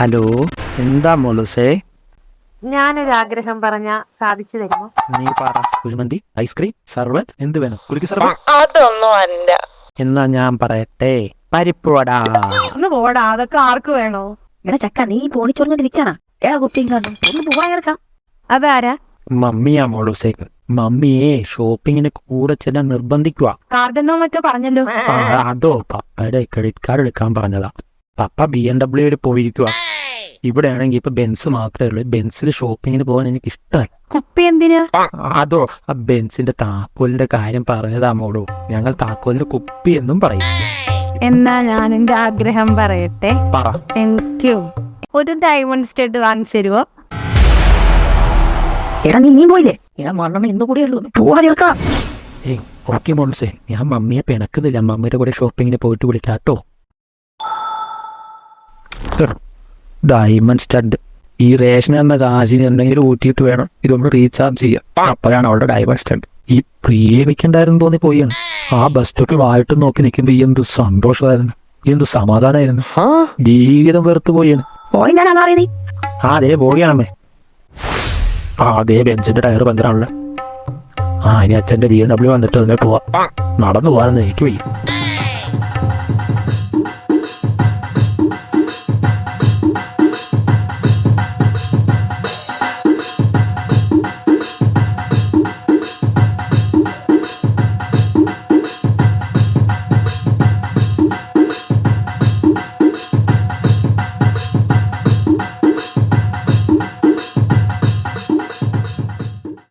Hello, എന്താ മോളുസേ? ഞാനൊരു ആഗ്രഹം പറഞ്ഞ സാധിച്ചു തരുമോ? നീ പറ. കുഴിമന്തി, ഐസ്ക്രീം, സർവത്ത്, എന്ത് വേണം? കുലുക്കി സർവത്ത്? അതൊന്നും അല്ല. എന്നാ ഞാൻ പറയട്ടെ, പരിപ്പുവടാ. ഒന്ന് പോടാ, അതൊക്കെ ആർക്ക് വേണോ? എടാ ചക്ക, നീ പോണിച്ചോണ്ടിരിക്കണ ഏടാ കുട്ടിയും കാണും ഒന്ന് പോവാൻ. അതാരാ? മമ്മിയാ മോളുസേ. മമ്മിയെ ഷോപ്പിങ്ങിന് കൂടെ ചെല്ലാൻ നിർബന്ധിക്കുക. കാർഡെന്നോ മറ്റോ പറഞ്ഞല്ലോ. അതോ പപ്പയുടെ ക്രെഡിറ്റ് കാർഡ് എടുക്കാൻ പറഞ്ഞതാ. പപ്പ BMW പോയിരിക്കുക. ഇവിടെ ആണെങ്കിൽ ഇപ്പൊ ബെൻസ് മാത്രമേ ഉള്ളൂ. ബെൻസിൽ ഷോപ്പിങ്ങിന് പോകാൻ എനിക്ക് ഇഷ്ടമല്ല. കുപ്പി എന്തിനാ? അതോ ആ ബെൻസിന്റെ താക്കോലിന്റെ കാര്യം പറഞ്ഞതാ മോളൂ. ഞങ്ങൾ താക്കോലിന് കുപ്പി എന്നും പറയും. എന്നാ ഞാൻ എന്റെ ആഗ്രഹം പറയട്ടെ. പറ. എനിക്ക് ഒരു ഡയമണ്ട് സ്റ്റഡ് വാങ്ങിച്ചു തരുമോ? എടാ നീ പോയില്ലേ? എടാ മണ്ണെണ്ണ ഇന്ന് കൂടിയുള്ളൂ, പോവാ ചേർക്കാം. ഏയ് ഓക്കെ മോൾസേ, ഞാൻ മമ്മിയെ പിണക്കുന്നില്ല. മമ്മിയുടെ കൂടെ ഷോപ്പിങ്ങിന് പോയിട്ട് വിളിക്കാട്ടോ. ഡയമണ്ട് സ്റ്റഡ് ഈ റേഷൻ എന്ന കാശിന് എന്തെങ്കിലും ഊറ്റിയിട്ട് വേണം ഇതൊന്ന് റീചാർജ് ചെയ്യാം. അപ്പോഴാണ് അവളുടെ ഡയമണ്ട് സ്റ്റഡ്. ഈ പ്രിയമിക്കണ്ടായിരുന്നു തോന്നി പോയാണ്. ആ ബസ് സ്റ്റോപ്പിൽ വായിട്ട് നോക്കി നിൽക്കുമ്പോ എന്ത് സന്തോഷമായിരുന്നു, എന്ത് സമാധാനമായിരുന്നു. ജീവിതം വെറുത്തു പോയാണ്. പോയിന്റാണ് അറിയത്. അതേ പോവുകയാണമ്മേ. അതേ ബെഞ്ചിന്റെ ടയർ പഞ്ചറാണല്ലോ. ഇനി അച്ഛൻ്റെ BMW വന്നിട്ട് അതിനെ പോവാ. നടന്നു പോകാൻ എനിക്ക് വയ്യ.